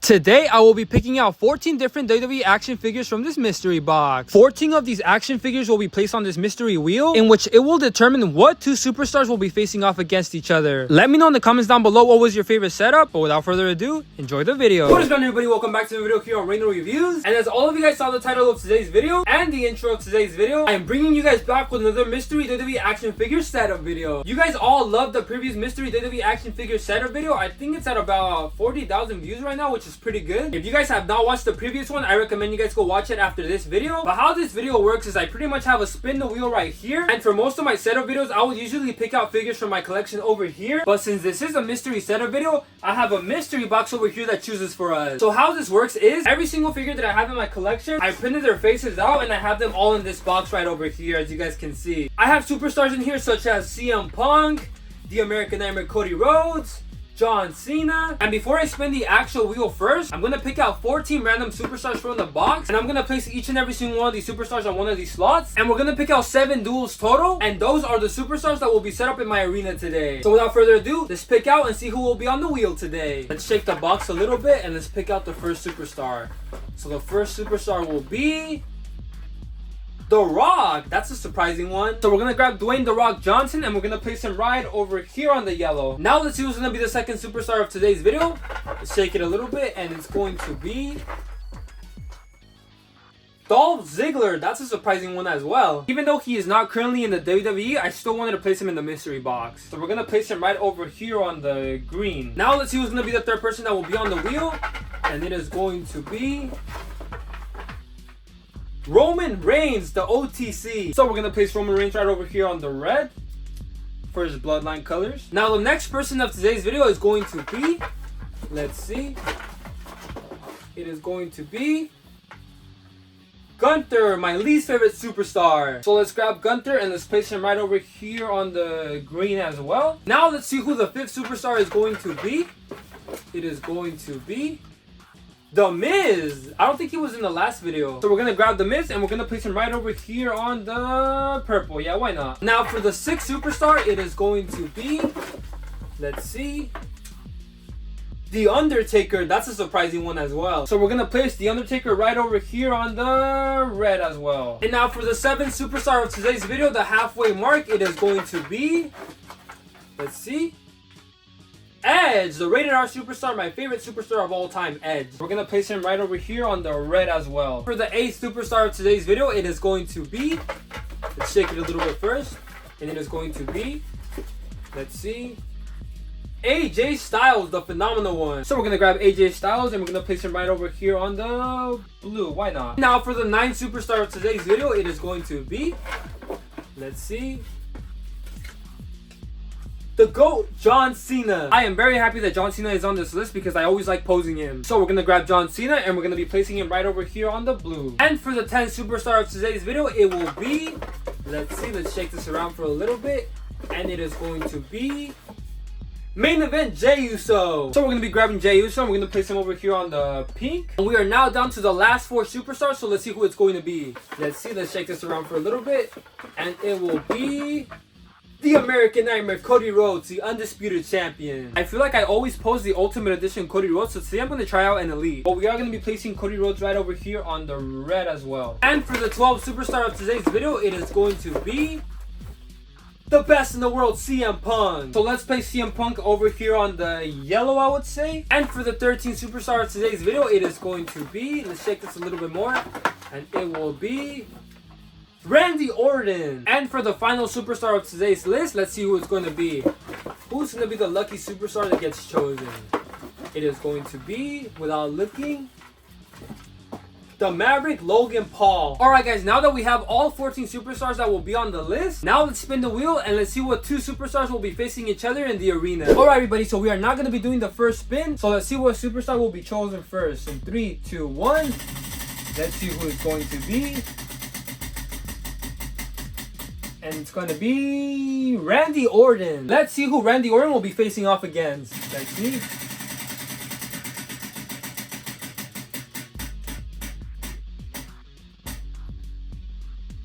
Today, I will be picking out 14 different WWE action figures from this mystery box. 14 of these action figures will be placed on this mystery wheel, in which it will determine what two superstars will be facing off against each other. Let me know in the comments down below what was your favorite setup, but without further ado, enjoy the video. What is going on, everybody? Welcome back to the video here on Rainer Reviews. And as all of you guys saw the title of today's video and the intro of today's video, I am bringing you guys back with another mystery WWE action figure setup video. You guys all loved the previous mystery WWE action figure setup video. I think it's at about 40,000 views right now, which is pretty good. If you guys have not watched the previous one, I recommend you guys go watch it after this video. But how this video works is I pretty much have a spin the wheel right here, and for most of my setup videos I would usually pick out figures from my collection over here, but since this is a mystery setup video, I have a mystery box over here that chooses for us. So how this works is every single figure that I have in my collection, I printed their faces out and I have them all in this box right over here, as you guys can see. I have superstars in here such as CM Punk, the American Nightmare Cody Rhodes, John Cena. And before I spin the actual wheel first, I'm gonna pick out 14 random superstars from the box, and I'm gonna place each and every single one of these superstars on one of these slots, and we're gonna pick out 7 duels total, and those are the superstars that will be set up in my arena today. So without further ado, let's pick out and see who will be on the wheel today. Let's shake the box a little bit and let's pick out the first superstar. So the first superstar will be The Rock. That's a surprising one. So we're gonna grab Dwayne The Rock Johnson and we're gonna place him right over here on the yellow. Now let's see who's gonna be the second superstar of today's video. Let's shake it a little bit and it's going to be Dolph Ziggler. That's a surprising one as well. Even though he is not currently in the WWE, I still wanted to place him in the mystery box. So we're gonna place him right over here on the green. Now let's see who's gonna be the third person that will be on the wheel, and it is going to be Roman Reigns, the OTC. So we're gonna place Roman Reigns right over here on the red for his bloodline colors. Now the next person of today's video is going to be, let's see, it is going to be Gunther, my least favorite superstar. So let's grab Gunther and let's place him right over here on the green as well. Now let's see who the fifth superstar is going to be. It is going to be The Miz. I don't think he was in the last video. So we're gonna grab The Miz and we're gonna place him right over here on the purple. Yeah, why not? Now for the sixth superstar, it is going to be, let's see, The Undertaker. That's a surprising one as well. So we're gonna place The Undertaker right over here on the red as well. And now for the seventh superstar of today's video, the halfway mark, it is going to be, let's see, Edge, the rated R superstar, my favorite superstar of all time, Edge. We're gonna place him right over here on the red as well. For the eighth superstar of today's video, it is going to be, let's shake it a little bit first, and it is going to be, let's see, AJ Styles, the phenomenal one. So we're gonna grab AJ Styles and we're gonna place him right over here on the blue. Why not? Now for the ninth superstar of today's video, it is going to be, let's see, the GOAT, John Cena. I am very happy that John Cena is on this list because I always like posing him. So we're gonna grab John Cena and we're gonna be placing him right over here on the blue. And for the 10th superstar of today's video, it will be, let's see, let's shake this around for a little bit, and it is going to be main event Jey Uso. So we're gonna be grabbing Jey Uso and we're gonna place him over here on the pink. And we are now down to the last 4 superstars, so let's see who it's going to be. Let's see, let's shake this around for a little bit, and it will be the American Nightmare Cody Rhodes, the undisputed champion. I feel like I always pose the Ultimate Edition Cody Rhodes, so today I'm going to try out an Elite. But we are going to be placing Cody Rhodes right over here on the red as well. And for the 12th superstar of today's video, it is going to be the best in the world, CM Punk. So let's place CM Punk over here on the yellow, I would say. And for the 13th superstar of today's video, it is going to be, let's shake this a little bit more, and it will be Randy Orton. And for the final superstar of today's list, let's see who it's going to be. Who's going to be the lucky superstar that gets chosen? It is going to be, without looking, the Maverick Logan Paul. Alright guys, now that we have all 14 superstars that will be on the list, now let's spin the wheel and let's see what 2 superstars will be facing each other in the arena. Alright everybody, so we are not going to be doing the first spin, so let's see what superstar will be chosen first. In 3, 2, 1, let's see who it's going to be. And it's going to be Randy Orton. Let's see who Randy Orton will be facing off against. Let's see.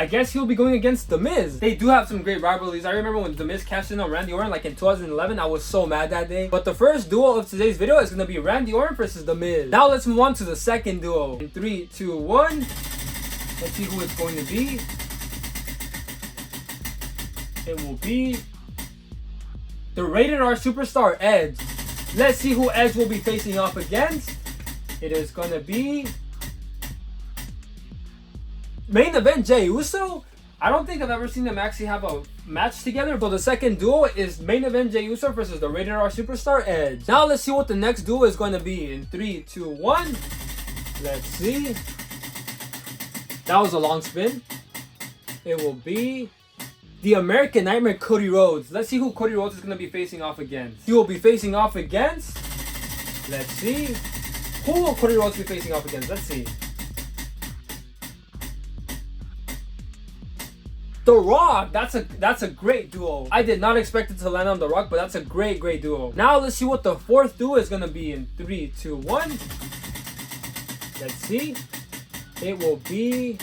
I guess he'll be going against The Miz. They do have some great rivalries. I remember when The Miz cashed in on Randy Orton like in 2011. I was so mad that day. But the first duo of today's video is going to be Randy Orton versus The Miz. Now let's move on to the second duo. In 3, 2, 1. Let's see who it's going to be. It will be the Rated R Superstar Edge. Let's see who Edge will be facing off against. It is going to be main event Jey Uso. I don't think I've ever seen them actually have a match together. So the second duo is main event Jey Uso versus the Rated R Superstar Edge. Now let's see what the next duo is going to be. In 3, 2, 1. Let's see. That was a long spin. It will be the American Nightmare Cody Rhodes. Let's see who Cody Rhodes is going to be facing off against. He will be facing off against. Let's see. Who will Cody Rhodes be facing off against? Let's see. The Rock. That's a great duo. I did not expect it to land on The Rock, but that's a great duo. Now let's see what the fourth duo is going to be. In 3, 2, 1. Let's see. It will be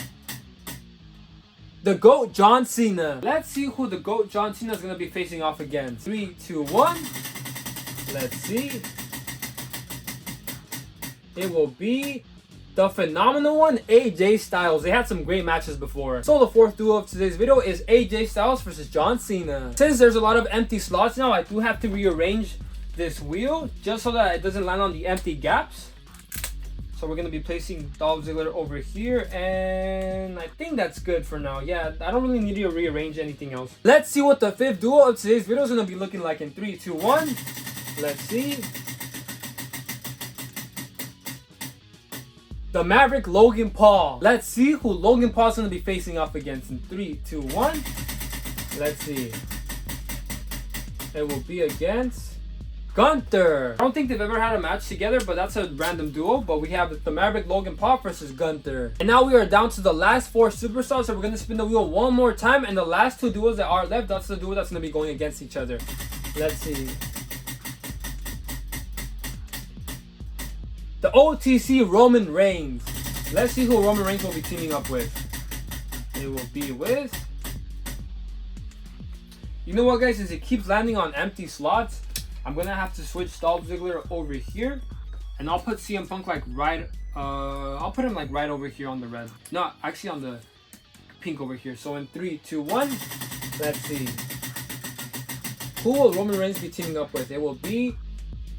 the GOAT John Cena. Let's see who the GOAT John Cena is going to be facing off against. 3, 2, 1. Let's see. It will be the phenomenal one, AJ Styles. They had some great matches before. So the fourth duo of today's video is AJ Styles versus John Cena. Since there's a lot of empty slots now, I do have to rearrange this wheel just so that it doesn't land on the empty gaps. So we're going to be placing Dolph Ziggler over here, and I think that's good for now. Yeah, I don't really need to rearrange anything else. Let's see what the fifth duo of today's video is going to be looking like. In 3, 2, 1. Let's see. The Maverick Logan Paul. Let's see who Logan Paul is going to be facing off against. In 3, 2, 1. Let's see. It will be against Gunther. I don't think they've ever had a match together, but that's a random duo. But we have the Maverick Logan Paul versus Gunther. And now we are down to the last 4 superstars. So we're going to spin the wheel one more time. And the last 2 duos that are left, that's the duo that's going to be going against each other. Let's see. The OTC Roman Reigns. Let's see who Roman Reigns will be teaming up with. It will be with... You know what, guys? Since it keeps landing on empty slots, I'm going to have to switch Dolph Ziggler over here. And I'll put CM Punk like right... I'll put him like right over here on the red. No, actually on the pink over here. So in 3, 2, 1. Let's see. Who will Roman Reigns be teaming up with? It will be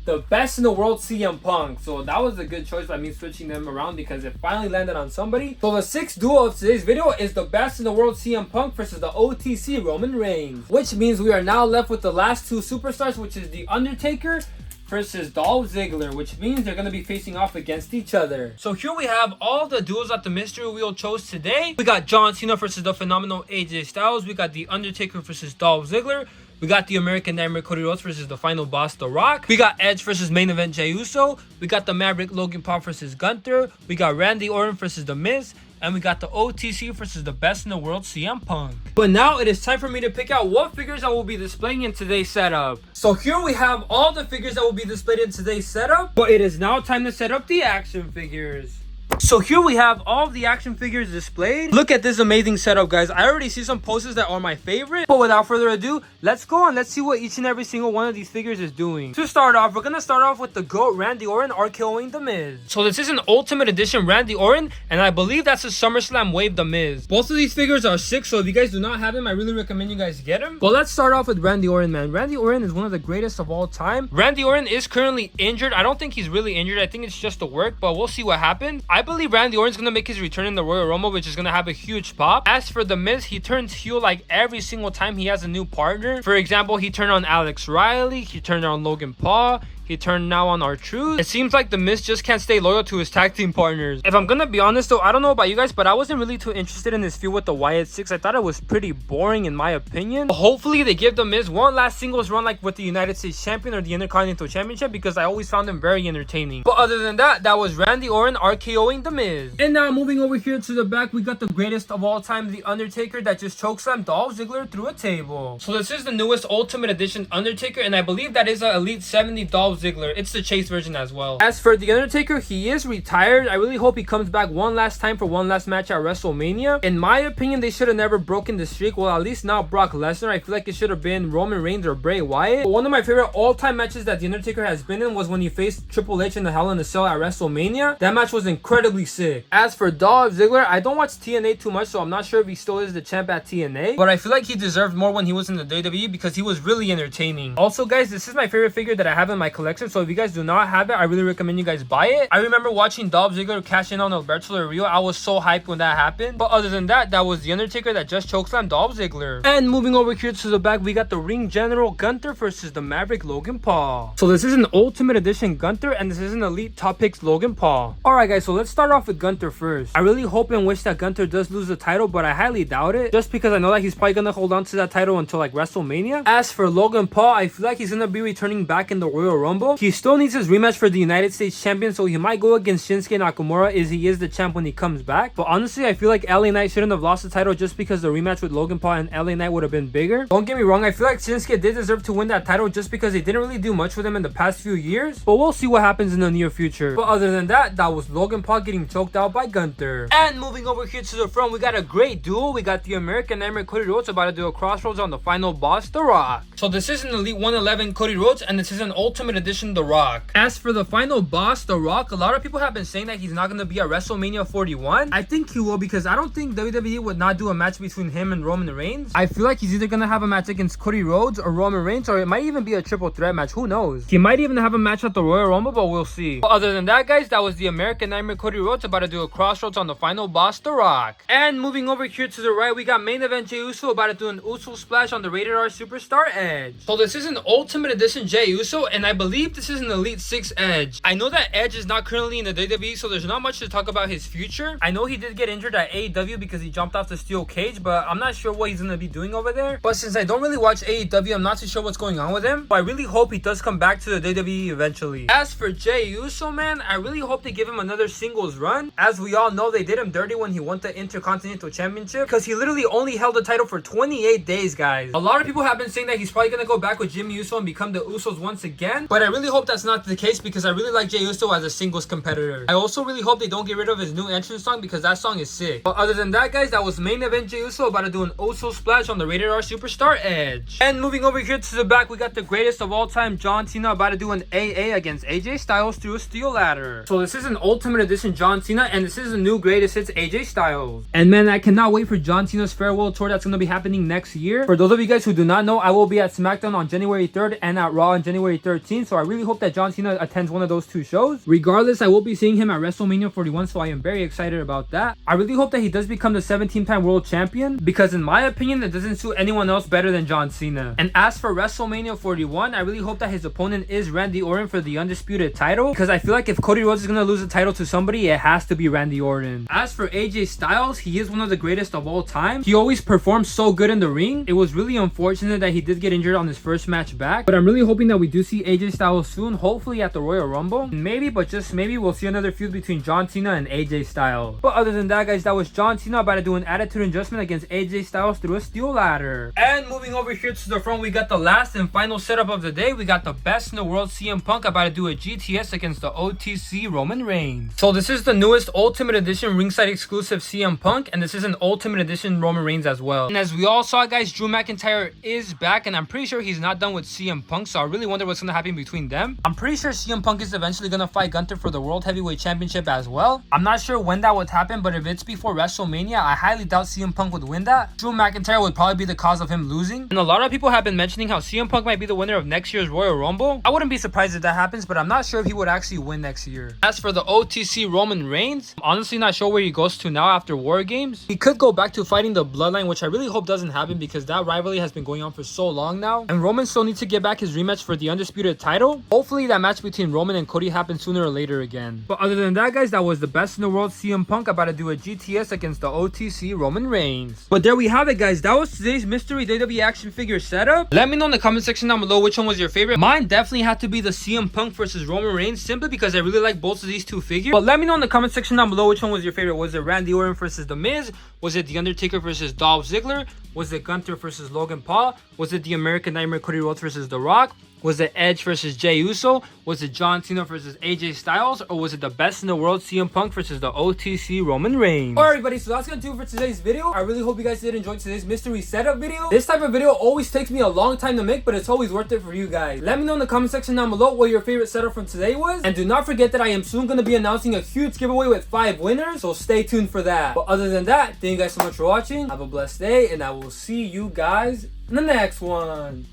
the best in the world, CM Punk. So that was a good choice by me switching them around because it finally landed on somebody. So the sixth duo of today's video is the best in the world, CM Punk versus the OTC Roman Reigns. Which means we are now left with the last 2 superstars, which is The Undertaker versus Dolph Ziggler, which means they're going to be facing off against each other. So here we have all the duos that the mystery wheel chose today. We got John Cena versus the phenomenal AJ Styles. We got The Undertaker versus Dolph Ziggler. We got the American Nightmare Cody Rhodes versus the final boss, The Rock. We got Edge versus main event Jey Uso. We got the Maverick Logan Paul versus Gunther. We got Randy Orton versus The Miz. And we got the OTC versus the best in the world, CM Punk. But now it is time for me to pick out what figures I will be displaying in today's setup. So here we have all the figures that will be displayed in today's setup. But it is now time to set up the action figures. So here we have all of the action figures displayed. Look at this amazing setup, guys. I already see some poses that are my favorite. But without further ado, let's go on. Let's see what each and every single one of these figures is doing. To start off, we're going to start off with the GOAT Randy Orton RKOing The Miz. So this is an Ultimate Edition Randy Orton, and I believe that's a SummerSlam Wave The Miz. Both of these figures are sick, so if you guys do not have him, I really recommend you guys get him. But let's start off with Randy Orton, man. Randy Orton is one of the greatest of all time. Randy Orton is currently injured. I don't think he's really injured. I think it's just a work, but we'll see what happens. I believe Randy Orton's going to make his return in the Royal Rumble, which is going to have a huge pop. As for The Miz, he turns heel like every single time he has a new partner. For example, he turned on Alex Riley, he turned on Logan Paul, he turned now on R-Truth. It seems like The Miz just can't stay loyal to his tag team partners. If I'm gonna be honest though, I don't know about you guys, but I wasn't really too interested in this feud with the Wyatt Six. I thought it was pretty boring in my opinion. But hopefully they give The Miz one last singles run like with the United States Champion or the Intercontinental Championship, because I always found him very entertaining. But other than that, that was Randy Orton RKOing The Miz. And now moving over here to the back, we got the greatest of all time, The Undertaker, that just chokeslammed Dolph Ziggler through a table. So this is the newest Ultimate Edition Undertaker, and I believe that is an Elite 70 Dolph Dolph Ziggler. It's the Chase version as well. As for The Undertaker, he is retired. I really hope he comes back one last time for one last match at WrestleMania. In my opinion, they should have never broken the streak. Well, at least not Brock Lesnar. I feel like it should have been Roman Reigns or Bray Wyatt. But one of my favorite all-time matches that The Undertaker has been in was when he faced Triple H in the Hell in a Cell at WrestleMania. That match was incredibly sick. As for Dolph Ziggler, I don't watch TNA too much, so I'm not sure if he still is the champ at TNA. But I feel like he deserved more when he was in the WWE because he was really entertaining. Also, guys, this is my favorite figure that I have in my collection, so if you guys do not have it, I really recommend you guys buy it. I remember watching Dolph Ziggler cash in on Alberto Del Rio. I was so hyped when that happened. But other than that, that was The Undertaker that just chokeslammed Dolph Ziggler. And moving over here to the back, we got the Ring General Gunther versus the Maverick Logan Paul. So this is an Ultimate Edition Gunther, and this is an Elite Top Picks Logan Paul. Alright guys, so let's start off with Gunther first. I really hope and wish that Gunther does lose the title, but I highly doubt it, just because I know that he's probably gonna hold on to that title until like WrestleMania. As for Logan Paul, I feel like he's gonna be returning back in the Royal Rumble. He still needs his rematch for the United States Champion, so he might go against Shinsuke Nakamura as he is the champ when he comes back. But honestly, I feel like LA Knight shouldn't have lost the title just because the rematch with Logan Paul and LA Knight would have been bigger. Don't get me wrong, I feel like Shinsuke did deserve to win that title just because they didn't really do much with him in the past few years, but we'll see what happens in the near future. But other than that, that was Logan Paul getting choked out by Gunther. And moving over here to the front, we got a great duel. We got the American Nightmare Cody Rhodes about to do a crossroads on the final boss, The Rock. So this is an Elite 111 Cody Rhodes, and this is an Ultimate Edition The Rock. As for the final boss, The Rock, a lot of people have been saying that he's not going to be at WrestleMania 41. I think he will, because I don't think WWE would not do a match between him and Roman Reigns. I feel like he's either going to have a match against Cody Rhodes or Roman Reigns, or it might even be a triple threat match. Who knows? He might even have a match at the Royal Rumble, but we'll see. But other than that, guys, that was the American Nightmare Cody Rhodes about to do a crossroads on the final boss, The Rock. And moving over here to the right, we got main event Jey Uso about to do an Uso splash on the Rated R Superstar Edge. So this is an Ultimate Edition Jey Uso, and I believe this is an Elite 6 Edge. I know that Edge is not currently in the WWE, so there's not much to talk about his future. I know he did get injured at AEW because he jumped off the steel cage, but I'm not sure what he's going to be doing over there. But since I don't really watch AEW, I'm not too sure what's going on with him. But I really hope he does come back to the WWE eventually. As for Jey Uso, man, I really hope they give him another singles run. As we all know, they did him dirty when he won the Intercontinental Championship, because he literally only held the title for 28 days, guys. A lot of people have been saying that he's probably going to go back with Jimmy Uso and become the Usos once again, but I really hope that's not the case because I really like Jey Uso as a singles competitor. I also really hope they don't get rid of his new entrance song because that song is sick. But other than that, guys, that was main event Jey Uso about to do an Uso splash on the Rated R Superstar Edge. And moving over here to the back, we got the greatest of all time, John Cena, about to do an AA against AJ Styles through a steel ladder. So this is an Ultimate Edition John Cena, and this is a new greatest hits AJ Styles. And man, I cannot wait for John Cena's farewell tour that's going to be happening next year. For those of you guys who do not know, I will be at SmackDown on January 3rd and at Raw on January 13th, so I really hope that John Cena attends one of those two shows. Regardless, I will be seeing him at WrestleMania 41, so I am very excited about that. I really hope that he does become the 17-time world champion, because in my opinion, it doesn't suit anyone else better than John Cena. And as for WrestleMania 41, I really hope that his opponent is Randy Orton for the undisputed title, because I feel like if Cody Rhodes is going to lose the title to somebody, it has to be Randy Orton. As for AJ Styles, he is one of the greatest of all time. He always performs so good in the ring. It was really unfortunate that he did get injured on his first match back, but I'm really hoping that we do see AJ Styles soon, hopefully at the Royal Rumble. Maybe, but just maybe, we'll see another feud between John Cena and AJ Styles. But other than that, guys, that was John Cena about to do an attitude adjustment against AJ Styles through a steel ladder. And moving over here to the front, we got the last and final setup of the day. We got the best in the world, CM Punk, about to do a GTS against the OTC Roman Reigns. So this is the newest Ultimate Edition ringside exclusive CM Punk, and this is an Ultimate Edition Roman Reigns as well. And as we all saw, guys, Drew McIntyre is back, and I'm pretty sure he's not done with CM Punk, so I really wonder what's going to happen between them. I'm pretty sure CM Punk is eventually going to fight Gunther for the World Heavyweight Championship as well. I'm not sure when that would happen, but if it's before WrestleMania, I highly doubt CM Punk would win that. Drew McIntyre would probably be the cause of him losing. And a lot of people have been mentioning how CM Punk might be the winner of next year's Royal Rumble. I wouldn't be surprised if that happens, but I'm not sure if he would actually win next year. As for the OTC Roman Reigns, I'm honestly not sure where he goes to now after War Games. He could go back to fighting the Bloodline, which I really hope doesn't happen because that rivalry has been going on for so long now. And Roman still needs to get back his rematch for the undisputed title. Hopefully that match between Roman and Cody happens sooner or later again. But other than that, guys, that was the best in the world, CM Punk, about to do a GTS against the OTC Roman Reigns. But there we have it, guys. That was today's mystery WWE action figure setup. Let me know in the comment section down below which one was your favorite. Mine definitely had to be the CM Punk versus Roman Reigns, simply because I really like both of these two figures. But let me know in the comment section down below which one was your favorite. Was it Randy Orton versus The Miz? Was it The Undertaker versus Dolph Ziggler? Was it Gunther versus Logan Paul? Was it the American Nightmare Cody Rhodes versus The Rock? Was it Edge versus Jey Uso? Was it John Cena versus AJ Styles? Or was it the best in the world CM Punk versus the OTC Roman Reigns? Alright everybody, so that's gonna do it for today's video. I really hope you guys did enjoy today's mystery setup video. This type of video always takes me a long time to make, but it's always worth it for you guys. Let me know in the comment section down below what your favorite setup from today was. And do not forget that I am soon gonna be announcing a huge giveaway with 5 winners, so stay tuned for that. But other than that, thank you guys so much for watching. Have a blessed day, and I will see you guys in the next one.